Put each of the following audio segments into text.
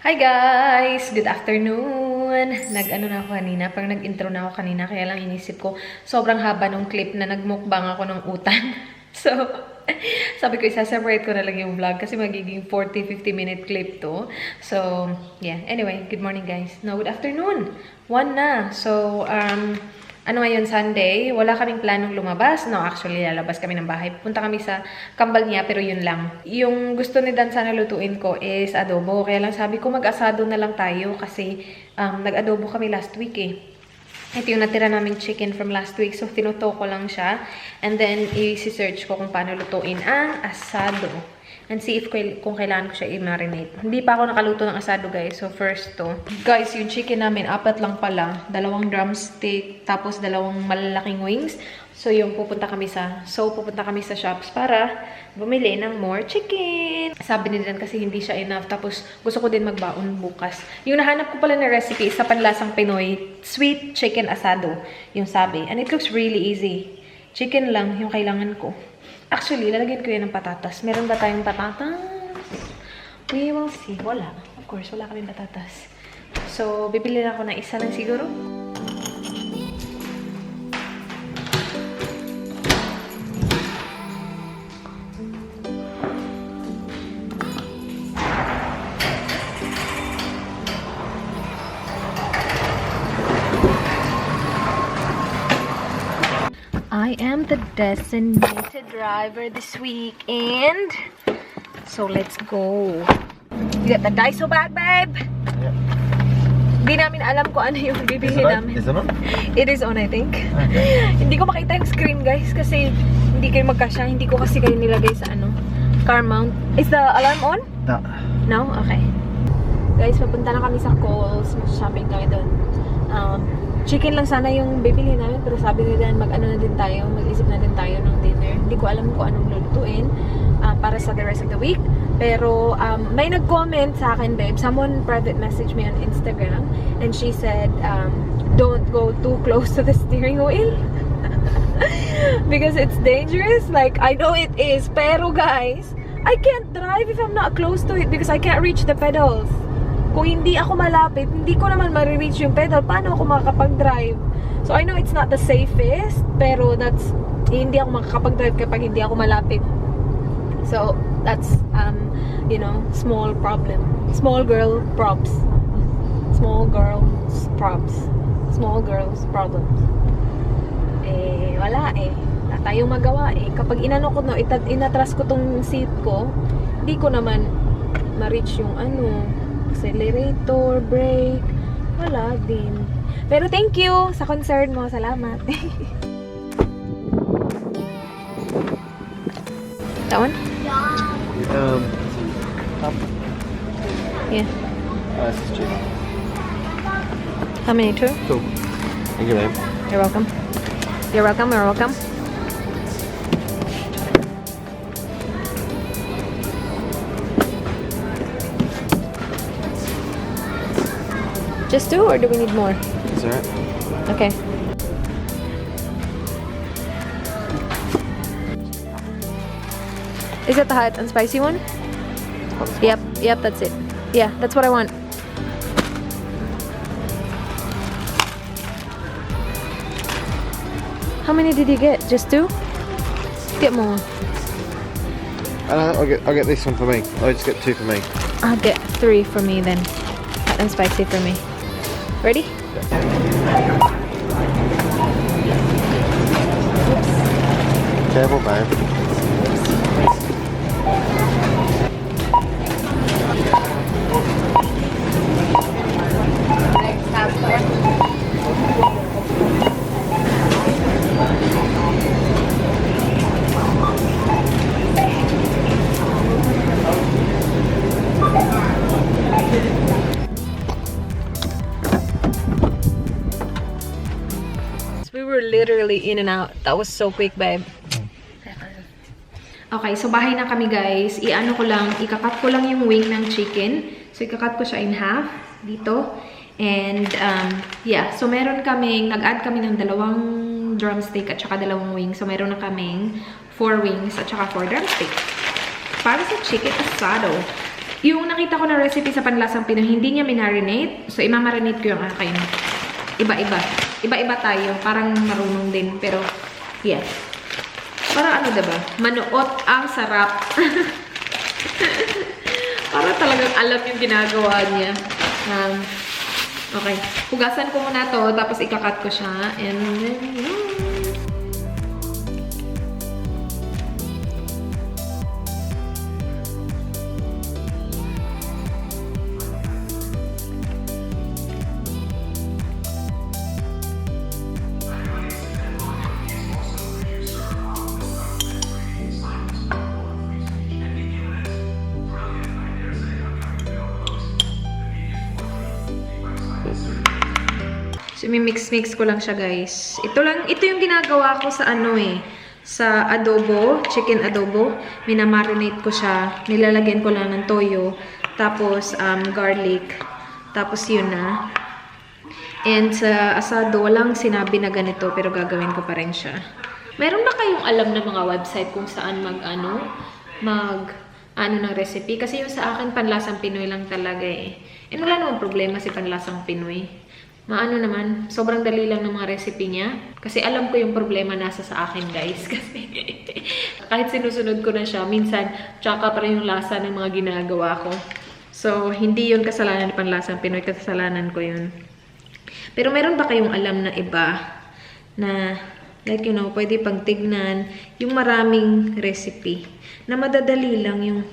Hi guys! Good afternoon! Nag-ano na ako kanina, parang nag-intro na ako kanina, kaya lang inisip ko, sobrang haba nung clip na nagmukbang ako ng utan. So, sabi ko, isa-separate ko na lang yung vlog kasi magiging 40-50 minute clip to. So, yeah. Anyway, good morning guys. No, good afternoon! 1 na. So, ano ngayon, Sunday, wala kaming planong lumabas. No, actually, lalabas kami ng bahay. Punta kami sa kambal niya, pero yun lang. Yung gusto ni Dan sana lutuin ko is adobo. Kaya lang sabi ko, mag-asado na lang tayo kasi nag-adobo kami last week eh. Ito yung natira namin chicken from last week. So, tinuto ko lang siya. And then, i-search ko kung paano lutuin ang asado. And see if kung kailangan ko siya i-marinate. Hindi pa ako nakaluto ng asado, guys. So, first to. Guys, yung chicken namin, 4 lang pala. 2 drumstick, tapos 2 malalaking wings. So, pupunta kami sa shops para bumili ng more chicken. Sabi ni Dan kasi hindi siya enough. Tapos, gusto ko din magbaon bukas. Yung nahanap ko pala na recipe sa panlasang Pinoy, sweet chicken asado. Yung sabi. And it looks really easy. Chicken lang yung kailangan ko. Actually, lalagyan ko yan ng patatas. Meron ba tayong patatas? We will see. Wala. Of course, wala kaming patatas. So, bibili na ako ng isa lang siguro. I am the designated driver this week, and so let's go. You got the Daiso bag, babe? Yeah. Di namin alam kung ano yung bibili namin. Is it on? It is on, I think. Okay. Hindi ko makita yung screen, guys, kasi hindi kayo magkasya. Hindi ko kasi kayo nilagay sa car mount. Is the alarm on? No. No? Okay. Guys, papunta na kami sa Kohl's. Mag-shopping kami doon. Chicken lang sana yung bibili namin, pero sabi nila mag-ano na din tayo, mag-isip na din tayo ng dinner. Hindi ko alam kung anong lulutuin para sa the rest of the week. Pero may nag-comment sa akin, babe. Someone private messaged me on Instagram and she said, don't go too close to the steering wheel. Because it's dangerous. Like, I know it is, pero guys, I can't drive if I'm not close to it because I can't reach the pedals. Kung hindi ako malapit, hindi ko naman ma-reach yung pedal. Paano ako makakapag-drive? So, I know it's not the safest, pero hindi ako makakapag-drive kapag hindi ako malapit. So, that's, you know, small problem. Small girl props. Small girls props. Small girls problems. Eh, wala eh. Wala tayong magawa eh. Kapag inano ko, inatras ko tong seat ko, hindi ko naman ma-reach yung accelerator, brake, wala din. Pero thank you sa concern mo. Salamat. That one? Up. Yeah. This is chicken. How many? 2? Cool. Thank you, babe. You're welcome. You're welcome. You're welcome. Just 2 or do we need more? Is that? Okay. Is that the hot and spicy one? Yep, that's it. Yeah, that's what I want. How many did you get? Just 2? Get more. I'll get this one for me. I'll just get 2 for me. I'll get 3 for me then. Hot and spicy for me. Ready? Careful, babe. We were literally in and out. That was so quick, babe. Okay, so bahay na kami, guys. Ikakat ko lang yung wing ng chicken. So, ikakat ko siya in half dito. And, yeah. So, nag-add kami ng 2 drumstick at saka 2 wings. So, meron na kaming 4 wings at saka 4 drumstick. Para sa chicken asado. Yung nakita ko na recipe sa panlasang Pinoy, hindi niya minarinate. So, imamarinate ko yung akin. Iba-iba. Iba-iba tayo. Parang marunong din. Pero, yes. Parang ano diba? Manuot ang sarap. Parang talagang alam yung ginagawa niya. Okay. Hugasan ko muna to. Tapos ikakat ko siya. And then, so, mix ko lang siya, guys. Ito yung ginagawa ko sa ano eh. Sa adobo, chicken adobo. Minamarinate ko siya. Nilalagyan ko lang ng toyo. Tapos, garlic. Tapos, yun na. And sa asado, walang sinabi na ganito, pero gagawin ko pa rin siya. Meron ba kayong alam na mga website kung saan ano ng recipe? Kasi yung sa akin, panlasang Pinoy lang talaga eh. And wala namang problema si panlasang Pinoy. Maano naman, sobrang dali lang ng mga recipe niya. Kasi alam ko yung problema nasa sa akin, guys. Kasi kahit sinusunod ko na siya, minsan, tsaka pa rin yung lasa ng mga ginagawa ko. So, hindi yun kasalanan ng panlasang Pinoy, kasalanan ko yun. Pero meron ba kayong alam na iba na, like, you know, pwede pang tignan yung maraming recipe na madadali lang, yung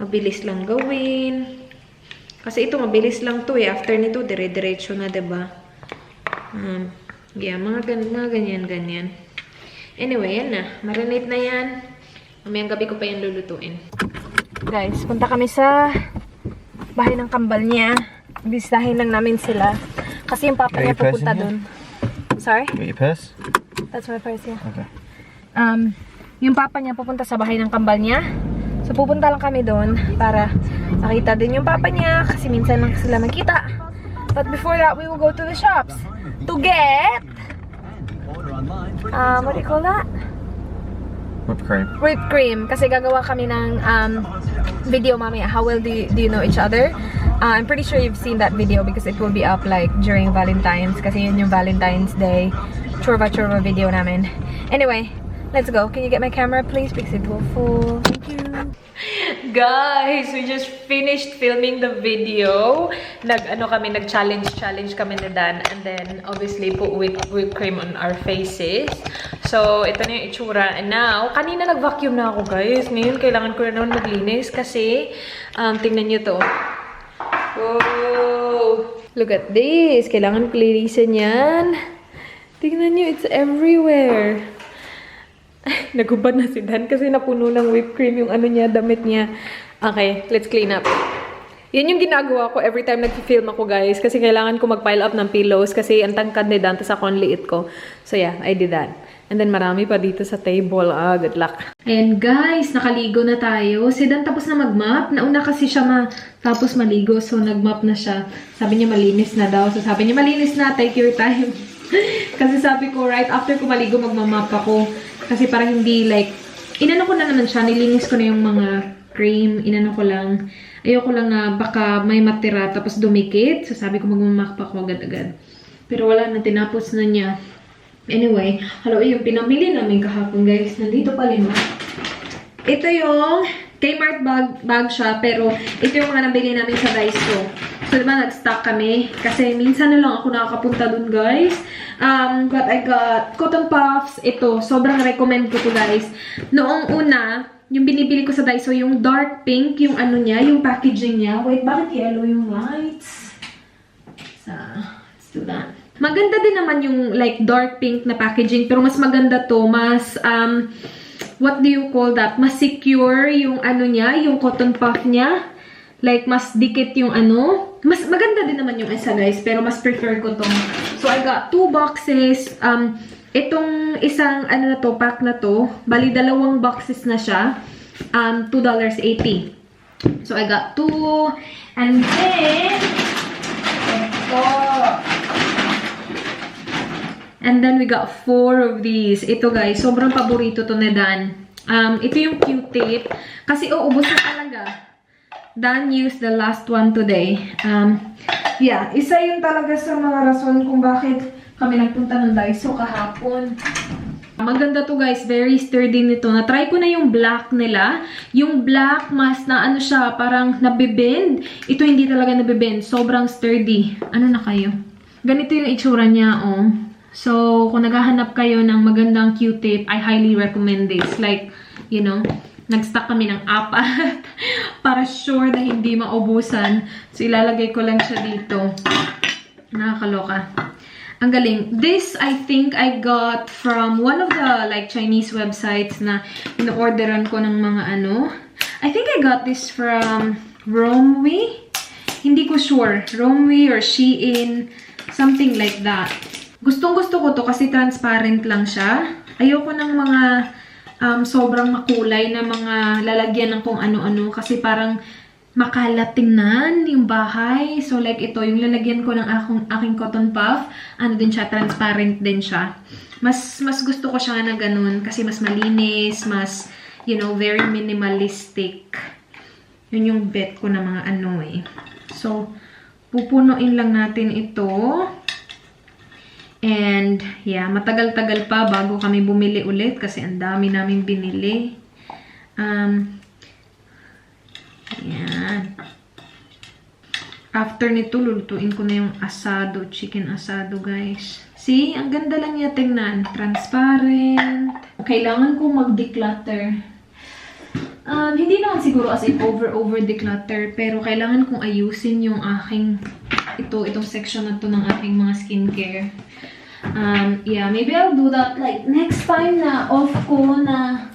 mabilis lang gawin. Kasi ito, mabilis lang to eh. After nito, dire-diretso na, diba? Yeah, mga ganyan. Anyway, yan na. Marinate na yan. Mamayang gabi ko pa yan lulutuin. Guys, punta kami sa bahay ng kambal niya. Bisitahin lang namin sila. Kasi yung papa niya pupunta dun. Sorry? Got your purse? That's my purse, yeah. Okay. Yung papa niya pupunta sa bahay ng kambal niya. So, pupunta lang kami doon para makita din yung papa niya kasi minsan lang sila magkita. But before that, we will go to the shops to get what do you call that? Whipped cream. Whipped cream. Kasi gagawa kami ng video mamaya. How well do you know each other? I'm pretty sure you've seen that video because it will be up like during Valentine's. Kasi yun yung Valentine's Day churva video namin. Anyway, let's go. Can you get my camera please? Because it will fall. Thank you. Guys, we just finished filming the video. Nag-challenge kami ni Dan. And then, obviously, put whipped cream on our faces. So, ito na yung itsura. And now, kanina nag-vacuum na ako, guys. Ngayon, kailangan ko na naman maglinis kasi, tingnan nyo to. Whoa! Look at this. Kailangan ko linisin yan. Tingnan nyo, it's everywhere. Nagubad na si Dan kasi napuno ng whipped cream yung damit niya. Okay, let's clean up. Yan yung ginagawa ko every time nag-film ako, guys. Kasi kailangan ko mag-pile up ng pillows kasi ang tangkad ni Dan, tas ako ang liit ko. So yeah, I did that. And then marami pa dito sa table. Good luck. And guys, nakaligo na tayo. Si Dan tapos na mag-mop. Nauna kasi siya tapos maligo. So nag-mop na siya. Sabi niya malinis na daw. So sabi niya malinis na, take your time. Kasi sabi ko, right after ko maligo, magmamap ako. Kasi parang hindi like, inano ko na naman siya, nilinis ko na yung mga cream, inano ko lang. Ayoko lang na baka may matira tapos dumikit. So sabi ko magmamak pa ako agad-agad. Pero wala na, tinapos na niya. Anyway, hello, yung pinamili namin kahapon, guys. Nandito pa rin. Ito yung Kmart bag siya, pero ito yung mga nabili namin sa Daiso. So, diba, nag-stock kami. Kasi minsan na lang ako nakakapunta dun, guys. But I got cotton puffs. Ito, sobrang recommend ko to, guys. Noong una, yung binibili ko sa Daiso, yung dark pink, yung ano niya, yung packaging niya. Wait, bakit yellow yung lights? So, let's do that. Maganda din naman yung like dark pink na packaging, pero mas maganda to, mas what do you call that? Mas secure yung ano niya, yung cotton puff niya. Like mas dikit yung ano. Mas maganda din naman yung isa, guys, pero mas prefer ko to. So I got 2 boxes. Itong isang ano na to, pack na to, bali 2 boxes na siya. $2.80. So I got 2 and then and then we got 4 of these. Ito, guys, sobrang paborito to ni Dan. Ito yung Q-tip. Kasi uubos na talaga. Dan used the last one today. Yeah, isa yun talaga sa mga rason kung bakit kami nagpunta ng Daiso kahapon. Maganda to guys, very sturdy nito. Na-try ko na yung black nila. Yung black, mas na ano siya, parang nabibend. Ito hindi talaga nabibend, sobrang sturdy. Ano na kayo? Ganito yung itsura niya, oh. So, kung naghahanap kayo ng magandang Q-tip, I highly recommend this. Like, you know, nag-stock kami ng 4 para sure na hindi maubusan. So, ilalagay ko lang siya dito. Nakakaloka. Ang galing. This, I think I got from one of the like Chinese websites na in-orderan ko ng mga ano. I think I got this from Romwe. Hindi ko sure. Romwe or Shein. Something like that. Gustong-gusto ko to kasi transparent lang siya. Ayoko ng mga sobrang makulay na mga lalagyan ng kung ano-ano kasi parang makalat tingnan yung bahay. So, like ito, yung lalagyan ko ng aking cotton puff, ano din siya, transparent din siya. Mas gusto ko siya na ganun kasi mas malinis, mas, you know, very minimalistic. Yun yung bet ko na mga ano eh. So, pupunuin lang natin ito. And, yeah, matagal-tagal pa bago kami bumili ulit kasi ang dami namin binili. Yan. After nito, lulutuin ko na yung asado, chicken asado, guys. See? Ang ganda lang niya tingnan. Transparent. Kailangan kong mag-declutter. Hindi naman siguro as in over declutter, pero kailangan kong ayusin yung aking, itong section na to ng aking mga skincare. Yeah, maybe I'll do that like next time na off ko na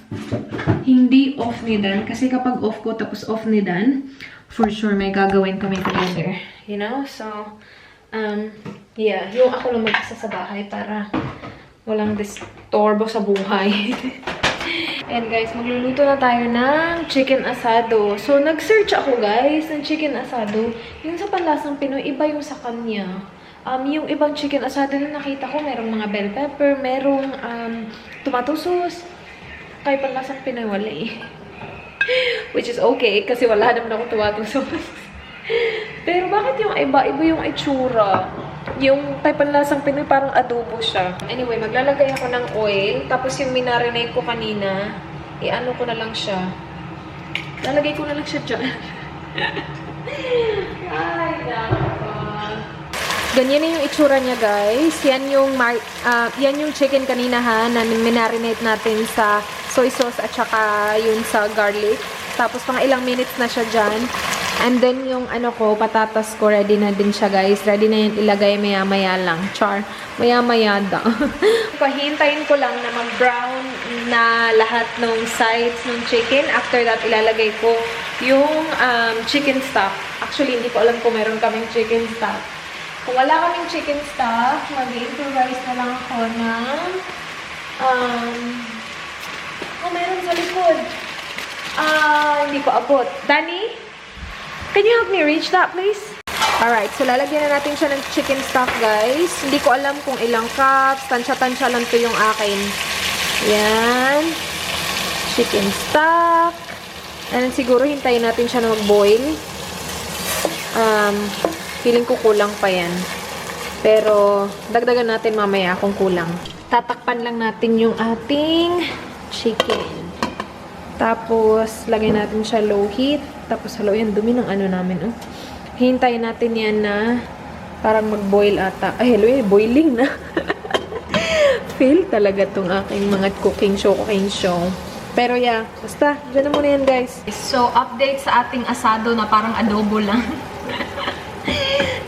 hindi off ni Dan. Kasi kapag off ko tapos off ni Dan, for sure may gagawin kami together. You know? So, yeah, yung ako lang mag-isa sa bahay para walang disturbo sa buhay. And guys, magluluto na tayo ng chicken asado. So, nag-search ako guys ng chicken asado. Yung sa panlasang Pinoy, iba yung sa kanya. Yung ibang chicken asado na nakita ko, merong mga bell pepper, merong tomato sauce. Kaya panlasang Pinoy, wala eh. Which is okay, kasi wala naman ako tomato sauce. Pero bakit yung iba yung itsura? Yung type panlasang Pinoy, parang adobo siya. Anyway, maglalagay ako ng oil. Tapos yung minarinate ko kanina, i-ano ko na lang siya. Lalagay ko na lang siya dyan. Ay, nako. Ganyan na yung itsura niya, guys. Yan yung chicken kanina ha, na minarinate natin sa soy sauce at saka yun sa garlic. Tapos pang ilang minutes na siya dyan. And then yung ano ko, patatas ko, ready na din siya, guys. Ready na yan ilagay maya-maya lang. Char. Maya-maya daw. Pahintayin ko lang na mag-brown na lahat ng sides ng chicken. After that, ilalagay ko yung chicken stock. Actually, hindi ko alam kung meron kaming chicken stock. Kung wala kaming chicken stock, mag-improvise na lang ako ng meron sa likod. Hindi ko abot. Danny? Can you help me reach that, please? Alright, so lalagyan na natin siya ng chicken stock, guys. Hindi ko alam kung ilang cups. Tansya-tansya lang to yung akin. Yan. Chicken stock. And siguro hintayin natin siya na mag-boil. Feeling ko kulang pa yan. Pero, dagdagan natin mamaya kung kulang. Tatakpan lang natin yung ating chicken. Tapos, lagyan natin siya low heat. Tapos, hello, yan, dumi ng ano namin. Oh. Hintayin natin yan na parang mag-boil ata. Ay, hello, boiling na. Fail talaga tong aking mga cooking show. Pero yeah, basta, dyan na muna yan, guys. So, update sa ating asado na parang adobo lang.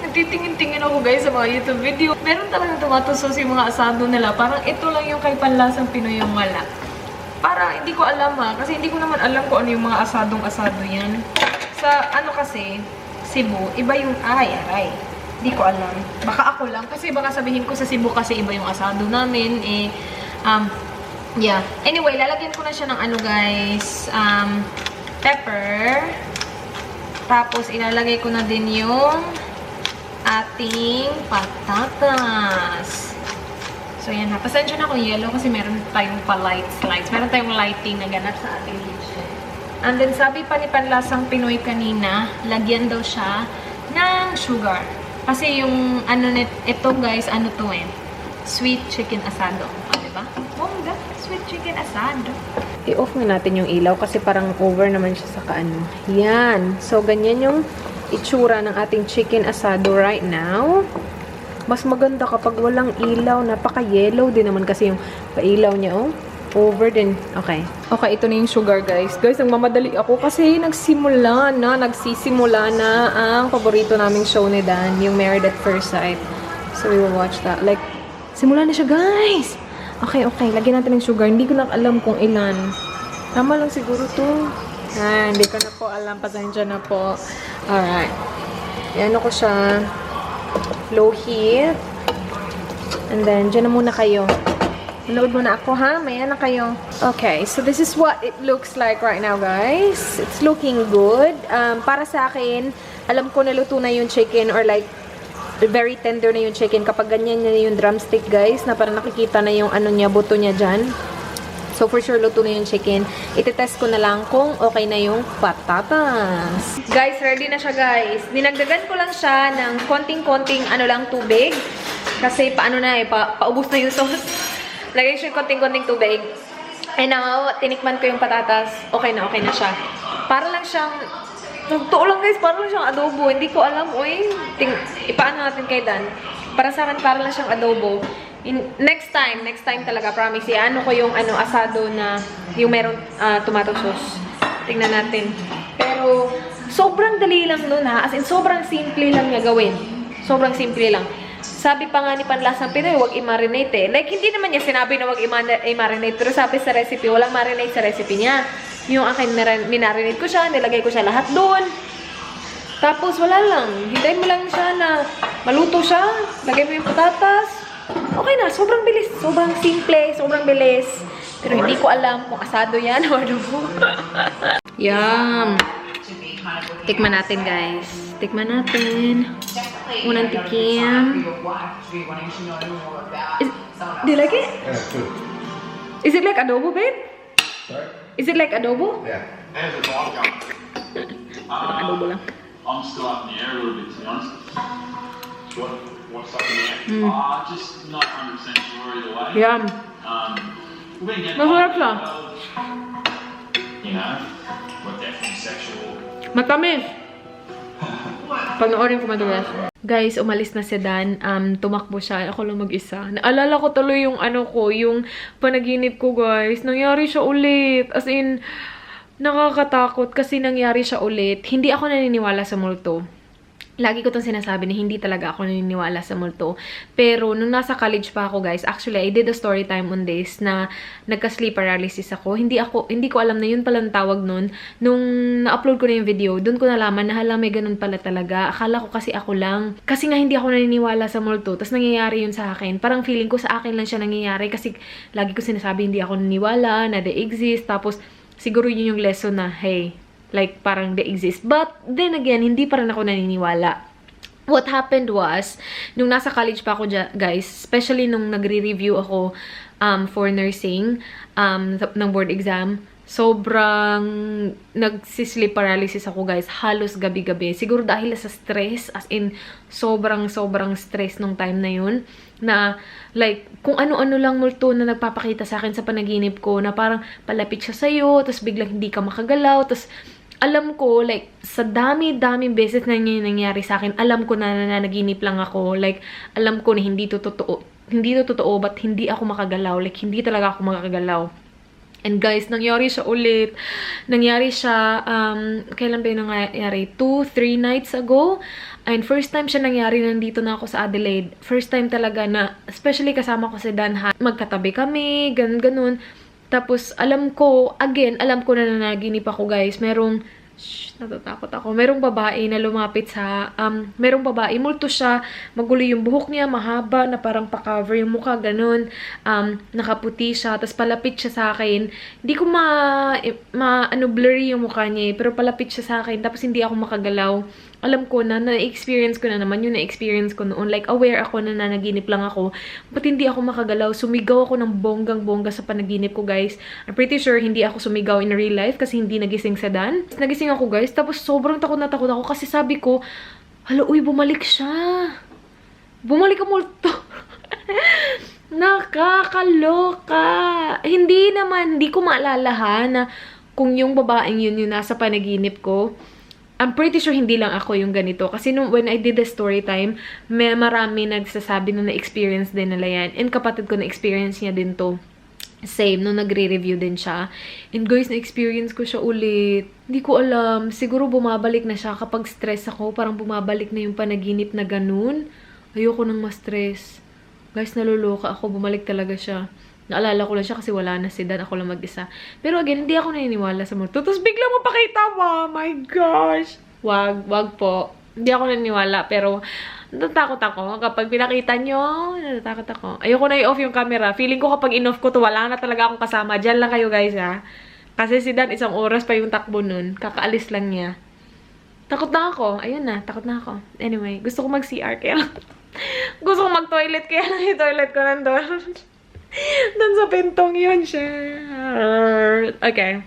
Nagtitingin-tingin ako, guys, sa mga YouTube video. Meron talagang tomato sauce yung mga asado nila. Parang ito lang yung kay panlasang Pinoy yung wala. Parang hindi ko alam ha. Kasi hindi ko naman alam kung ano yung mga asadong-asado yan. Sa ano kasi, Cebu, iba yung aray. Hindi ko alam. Baka ako lang. Kasi baka sabihin ko sa Cebu kasi iba yung asado namin. Yeah. Anyway, lalagyan ko na siya ng ano, guys. Pepper. Tapos, ilalagay ko na din yung ating patatas. So, yan ha. Pasensya na kung yellow kasi meron tayong pa-light slides. Meron tayong lighting na ganap sa ating kitchen. And then, sabi pa ni Panlasang Pinoy kanina, lagyan daw siya ng sugar. Kasi yung, ito guys, to sweet chicken asado. O, diba? Bongga, sweet chicken asado. I-off nga natin yung ilaw kasi parang over naman siya sa kaano. Yan. So, ganyan yung itsura ng ating chicken asado right now. Mas maganda kapag walang ilaw. Napaka-yellow din naman kasi yung pailaw niya, oh. Over din. Okay. Okay, ito na yung sugar, guys. Guys, nagmamadali ako kasi nagsisimula na ang paborito naming show ni Dan, yung Married at First Sight. So, we will watch that. Like, simula na siya, guys! Okay, okay. Lagyan natin ng sugar. Hindi ko na alam kung ilan. Tama lang siguro to. Hindi ko na po alam. Pasensya na po. Alright. Yan ako siya. Low heat. And then, dyan na muna kayo. Manood muna ako, ha? Maya na kayo. Okay, so this is what it looks like right now, guys. It's looking good. Para sa akin, alam ko naluto na yung chicken or like, very tender na yung chicken kapag ganyan na yung drumstick, guys, na parang nakikita na yung niya, buto niya dyan. So, for sure, luto na yung chicken. Itetest ko na lang kung okay na yung patatas. Guys, ready na siya, guys. Ninagdagan ko lang siya ng konting-konting lang tubig. Kasi paano na paubos na yung sauce. Lagay siya konting-konting tubig. And now, tinikman ko yung patatas. Okay na siya. Para lang siyang, totoo lang guys, para lang siyang adobo. Hindi ko alam, ipaano natin kay Dan. Para sa akin, para lang siyang adobo. Next time talaga, promise. Ko yung asado na, yung merong tomato sauce. Tingnan natin. Pero, sobrang dali lang nun ha. As in, sobrang simple lang niya gawin. Sobrang simple lang. Sabi pa nga ni Panlasang Pinoy, huwag i-marinate eh. Like, hindi naman niya sinabi na huwag i-marinate. Pero sabi sa recipe, walang marinate sa recipe niya. Yung akin, minarinate ko siya, nilagay ko siya lahat doon. Tapos, wala lang. Hintayin mo lang siya na maluto siya. Lagay mo yung patatas. Okay na, sobrang bilis. Sobrang simple, sobrang bilis. Pero hindi ko alam kung asado yan o ano. Yum! Tikman natin, guys. Tikman natin. Unang tikim. Do you like it? Yeah, it's good. Is it like adobo, babe? Sorry? Is it like adobo? Yeah. How's the vibe going? Adobo lang. I'm still up in the air a little bit, to be honest. What's up in the air? Just not 100% sure either way. Yum. We've been getting Masarap siya. you know, we're definitely sexual. Matamis. Panoorin ko madalas. Guys, umalis na si Dan. Tumakbo siya. Ako lang mag-isa. Naalala ko tuloy yung yung panaginip ko, guys. Nangyari siya ulit. As in, nakakatakot kasi nangyari siya ulit. Hindi ako naniniwala sa multo. Lagi ko itong sinasabi na hindi talaga ako naniniwala sa multo. Pero, nung nasa college pa ako, guys, actually, I did a story time on this na nagka-sleep paralysis ako. Hindi ko alam na yun palang tawag nun. Nung na-upload ko na yung video, dun ko nalaman na hala, may ganun pala talaga. Akala ko kasi ako lang. Kasi nga, hindi ako naniniwala sa multo. Tapos, nangyayari yun sa akin. Parang feeling ko sa akin lang siya nangyayari. Kasi, lagi ko sinasabi, hindi ako naniniwala, na they exist. Tapos, siguro yun yung lesson na, hey, like, parang they exist. But, then again, hindi pa rin ako naniniwala. What happened was, nung nasa college pa ako, guys, especially nung nagre-review ako for nursing, ng board exam, sobrang nagsisleep paralysis ako, guys. Halos gabi-gabi. Siguro dahil sa stress, as in, sobrang stress nung time na yun. Na, like, kung ano-ano lang multo na nagpapakita sa akin sa panaginip ko, na parang palapit siya sa'yo, tapos biglang hindi ka makagalaw, tapos alam ko, like, sa dami-daming beses na nangyari sa akin, alam ko na nananaginip lang ako. Like, alam ko na hindi to totoo. Hindi to totoo, but hindi ako makagalaw. Like, hindi talaga ako makagalaw. And guys, nangyari siya ulit. Nangyari siya, kailan ba yung nangyari? 2-3 nights ago. And first time siya nangyari, nandito na ako sa Adelaide. First time talaga na, especially kasama ko si Dan, magkatabi kami, ganun. Tapos, alam ko na nanaginip ako, guys. Natatakot ako. Merong babae na lumapit sa, merong babae, multo siya, magulo yung buhok niya, mahaba, na parang pa-cover yung mukha, ganun. Nakaputi siya, tapos palapit siya sa akin. Hindi ko blurry yung mukha niya, pero palapit siya sa akin, tapos hindi ako makagalaw. alam ko na, na-experience ko na naman yung na-experience ko noon. Like, aware ako na nanaginip lang ako. But hindi ako makagalaw. Sumigaw ako ng bonggang-bongga sa panaginip ko, guys. I'm pretty sure hindi ako sumigaw in real life kasi hindi nagising sa Dan. Nagising ako, guys. Tapos sobrang takot na takot ako kasi sabi ko, hala, uy, bumalik siya. Bumalik ang multo. Nakakaloka. Hindi ko maalala ha, na kung yung babaeng yun yung nasa panaginip ko. I'm pretty sure hindi lang ako yung ganito. Kasi when I did the story time, may marami nagsasabi na na-experience din nila yan. And kapatid ko na-experience niya din to. Same, nung nagre-review din siya. And guys, na-experience ko siya ulit. Hindi ko alam. Siguro bumabalik na siya kapag stress ako. Parang bumabalik na yung panaginip na ganun. Ayoko nang ma-stress. Guys, naluloka ako. Bumalik talaga siya. Naalala ko lang siya kasi wala na si Dan. Ako lang mag-isa. Pero again, hindi ako naniniwala sa multo. Tapos biglang mapakita mo. My gosh. Wag po. Hindi ako naniniwala. Pero natatakot ako. Kapag pinakita nyo, natatakot ako. Ayoko na i-off yung camera. Feeling ko kapag in-off ko to, wala na talaga akong kasama. Diyan lang kayo guys ha. Kasi si Dan, 1 oras pa yung takbo nun. Kakaalis lang niya. Takot na ako. Ayun na, takot na ako. Anyway, gusto ko mag-CR kaya lang. Gusto ko mag-toilet kaya lang yung toilet ko nandun. Doon sa pintong yun siya. Okay.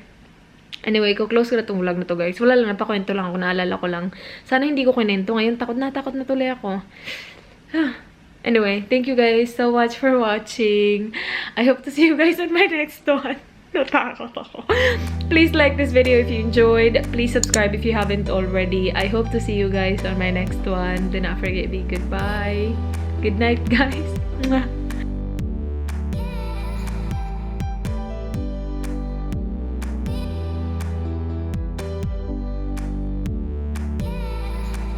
Anyway, close ko na itong vlog na to guys. Wala lang, napakwento lang ako, naalala ko lang. Sana hindi ko kinento. Ngayon, takot na tuloy ako. Anyway, thank you guys so much for watching. I hope to see you guys on my next one. Natakot ako. Please like this video if you enjoyed. Please subscribe if you haven't already. I hope to see you guys on my next one. Do not forget, be goodbye. Good night, guys. Mwah.